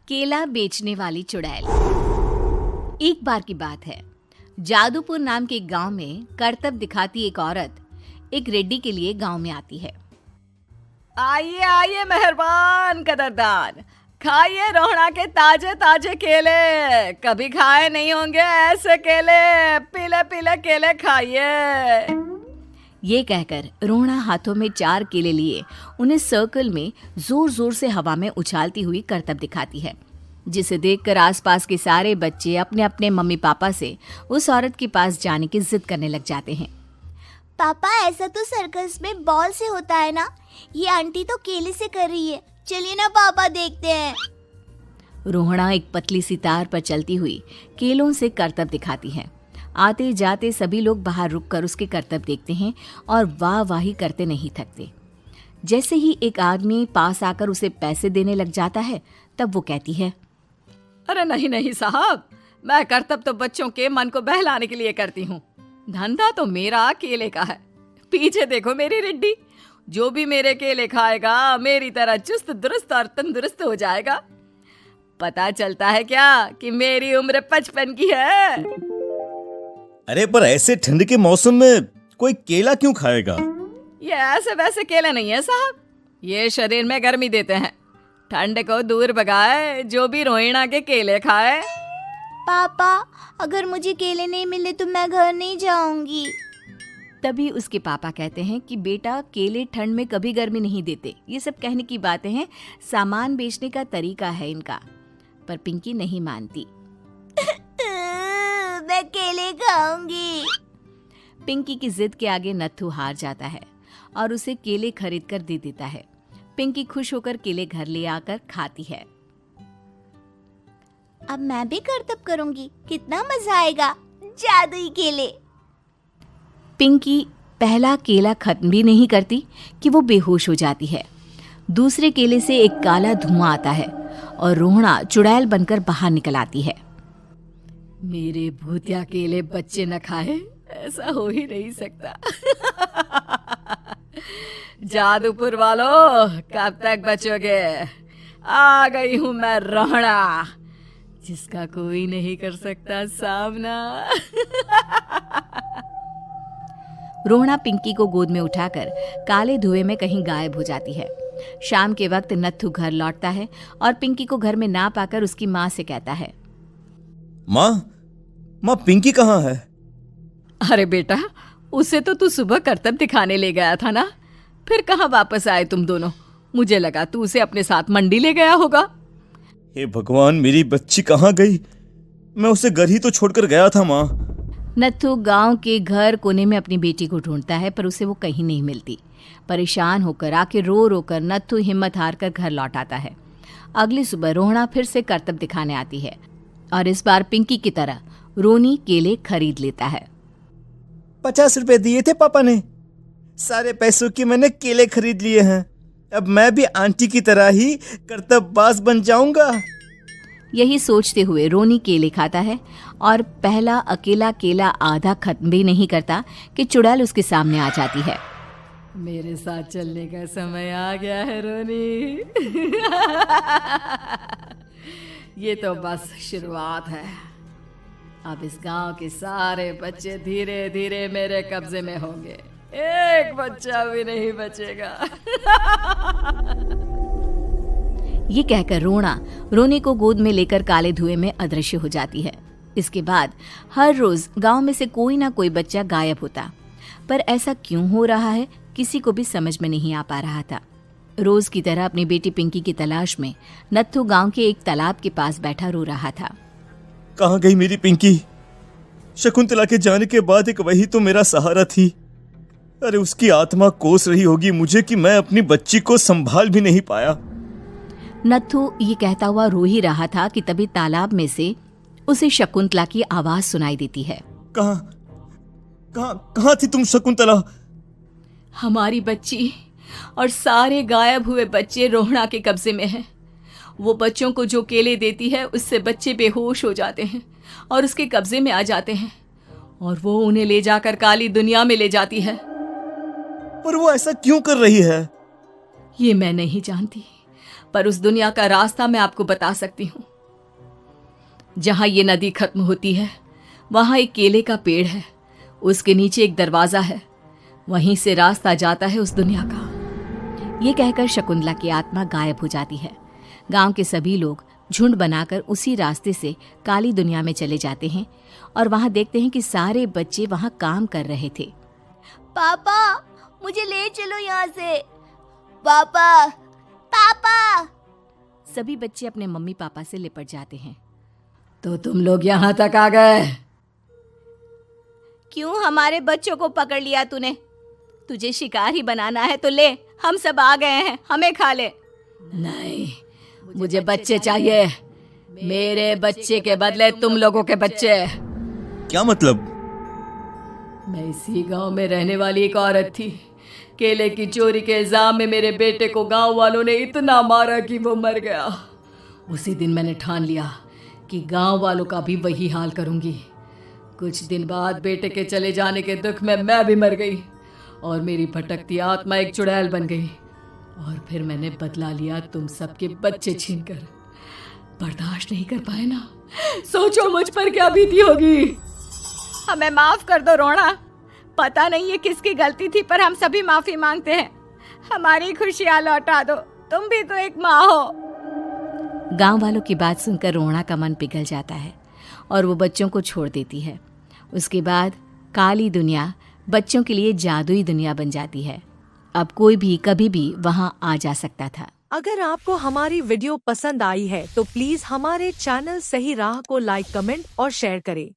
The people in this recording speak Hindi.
केला बेचने वाली चुड़ैल। एक बार की बात है, जादूपुर नाम के एक गांव में करतब दिखाती एक औरत एक रेड्डी के लिए गांव में आती है। आइए आइए मेहरबान कदरदान, खाइए रोहड़ा के ताजे ताजे केले। कभी खाए नहीं होंगे ऐसे केले, पीले पीले केले खाइए। ये कहकर रोहड़ा हाथों में 4 केले लिए उन्हें सर्कल में जोर जोर से हवा में उछालती हुई करतब दिखाती है, जिसे देखकर आसपास के सारे बच्चे अपने अपने मम्मी पापा से उस औरत के पास जाने की जिद करने लग जाते हैं। पापा, ऐसा तो सर्कस में बॉल से होता है ना, ये आंटी तो केले से कर रही है। चलिए ना पापा, देखते हैं। रोहड़ा एक पतली सी तार पर चलती हुई केलों से करतब दिखाती है। आते जाते सभी लोग बाहर रुककर उसके करतब देखते हैं और वाह वाही करते नहीं थकते। जैसे ही एक आदमी पास आकर उसे पैसे देने लग जाता है, तब वो कहती है, अरे नहीं नहीं साहब, मैं करतब तो बच्चों के मन को बहलाने के लिए करती हूँ। धंधा तो मेरा केले का है। पीछे देखो मेरी रिड्डी, जो भी मेरे केले खाएगा मेरी तरह चुस्त दुरुस्त और तंदुरुस्त हो जाएगा। पता चलता है क्या कि मेरी उम्र 55 की है। अरे पर ऐसे ठंड के मौसम में कोई केला क्यों खाएगा? ये ऐसे वैसे केले नहीं है साहब, ये शरीर में गर्मी देते हैं। ठंड को दूर भगाए जो भी रोहिणा के केले खाए। पापा, अगर मुझे केले नहीं मिले तो मैं घर नहीं जाऊंगी। तभी उसके पापा कहते हैं कि बेटा, केले ठंड में कभी गर्मी नहीं देते। ये सब कहने की बातें हैं, सामान बेचने का तरीका है इनका। पर पिंकी नहीं मानती। मैं केले खाऊंगी। पिंकी की जिद के आगे नत्थू हार जाता है और उसे केले खरीद कर दे देता है। पिंकी खुश होकर केले घर ले आकर खाती है। अब मैं भी करतब करूंगी, कितना मजा आएगा। जादुई केले। पिंकी पहला केला खत्म भी नहीं करती कि वो बेहोश हो जाती है। दूसरे केले से एक काला धुआं आता है और रोहड़ा चुड़ैल बनकर बाहर निकल आती है। मेरे भूतिया केले बच्चे न खाए, ऐसा हो ही नहीं सकता। जादूपुर वालों, कब तक बचोगे? आ गई हूं मैं रोहड़ा, जिसका कोई नहीं कर सकता सामना। रोहड़ा पिंकी को गोद में उठाकर काले धुएं में कहीं गायब हो जाती है। शाम के वक्त नत्थू घर लौटता है और पिंकी को घर में ना पाकर उसकी माँ से कहता है, माँ पिंकी कहाँ है? अरे बेटा, उसे तो तू सुबह करतब दिखाने ले गया था ना, फिर कहाँ वापस आए तुम दोनों? मुझे लगा तू उसे अपने साथ मंडी ले गया होगा। हे भगवान, मेरी बच्ची कहाँ गई? मैं उसे घर ही तो छोड़कर गया था माँ। नत्थू गांव के घर कोने में अपनी बेटी को ढूंढता है, पर उसे वो कहीं नहीं मिलती। परेशान होकर आखिर रो रो कर नत्थू हिम्मत हार कर घर लौट आता है। अगली सुबह रोहड़ा फिर से करतब दिखाने आती है और इस बार पिंकी की तरह रोनी केले खरीद लेता है। 50 रुपए दिए थे पापा ने, सारे पैसों की मैंने केले खरीद लिए हैं। अब मैं भी आंटी की तरह ही करतबबाज बन जाऊंगा। यही सोचते हुए रोनी केले खाता है और पहला अकेला केला आधा खत्म भी नहीं करता कि चुड़ैल उसके सामने आ जाती है। मेरे साथ चलने का समय आ गया है रोनी। ये तो बस शुरुआत है। अब इस गांव के सारे बच्चे धीरे धीरे मेरे कब्जे में होंगे, एक बच्चा भी नहीं बचेगा। ये कहकर रोना रोनी को गोद में लेकर काले धुएं में अदृश्य हो जाती है। इसके बाद हर रोज गांव में से कोई ना कोई बच्चा गायब होता, पर ऐसा क्यों हो रहा है किसी को भी समझ में नहीं आ पा रहा था। रोज की तरह अपनी बेटी पिंकी की तलाश में नत्थू गांव के एक तालाब के पास बैठा रो रहा था। कहाँ गई मेरी पिंकी? शकुंतला के जाने के बाद एक वही तो मेरा सहारा थी। अरे उसकी आत्मा कोस रही होगी मुझे कि मैं अपनी बच्ची को संभाल भी नहीं पाया। नत्थू ये कहता हुआ रो ही रहा था कि तभी तालाब में से उसे शकुंतला की आवाज सुनाई देती है। कहाँ थी तुम शकुंतला? हमारी बच्ची और सारे गायब हुए बच्चे रोहड़ा के कब्जे में हैं। वो बच्चों को जो केले देती है उससे बच्चे बेहोश हो जाते हैं और उसके कब्जे में आ जाते हैं और वो उन्हें ले जाकर काली दुनिया में ले जाती है। पर वो ऐसा क्यों कर रही है? ये मैं नहीं जानती, पर उस दुनिया का रास्ता मैं आपको बता सकती हूँ। जहां ये नदी खत्म होती है वहां एक केले का पेड़ है, उसके नीचे एक दरवाजा है, वहीं से रास्ता जाता है उस दुनिया का। ये कहकर शकुंतला की आत्मा गायब हो जाती है। गांव के सभी लोग झुंड बनाकर उसी रास्ते से काली दुनिया में चले जाते हैं और वहां देखते हैं कि सारे बच्चे वहां काम कर रहे थे। पापा मुझे ले चलो यहाँ से। पापा पापा। सभी बच्चे अपने मम्मी पापा से लिपट जाते हैं। तो तुम लोग यहाँ तक आ गए? क्यों हमारे बच्चों को पकड़ लिया तूने? तुझे शिकार ही बनाना है तो ले, हम सब आ गए हैं, हमें खा ले। नहीं, मुझे बच्चे चाहिए। मेरे बच्चे के बदले तुम लोगों के बच्चे। क्या मतलब? मैं इसी गांव में रहने वाली एक औरत थी। केले की चोरी के इल्जाम में मेरे बेटे को गांव वालों ने इतना मारा कि वो मर गया। उसी दिन मैंने ठान लिया कि गांव वालों का भी वही हाल करूंगी। कुछ दिन बाद बेटे के चले जाने के दुख में मैं भी मर गई और मेरी भटकती आत्मा एक चुड़ैल बन गई। और फिर मैंने बदला लिया तुम सबके बच्चे छीनकर। बर्दाश्त नहीं कर पाए ना? सोचो मुझ पर क्या बीती होगी। हमें माफ कर दो रोना। पता नहीं ये किसकी गलती थी, पर हम सभी माफी मांगते हैं। हमारी खुशियां लौटा दो, तुम भी तो एक माँ हो। गांव वालों की बात सुनकर रोना का मन पिघल जाता है और वो बच्चों को छोड़ देती है। उसके बाद काली दुनिया बच्चों के लिए जादुई दुनिया बन जाती है। अब कोई भी कभी भी वहां आ जा सकता था। अगर आपको हमारी वीडियो पसंद आई है तो प्लीज हमारे चैनल सही राह को लाइक, कमेंट और शेयर करें।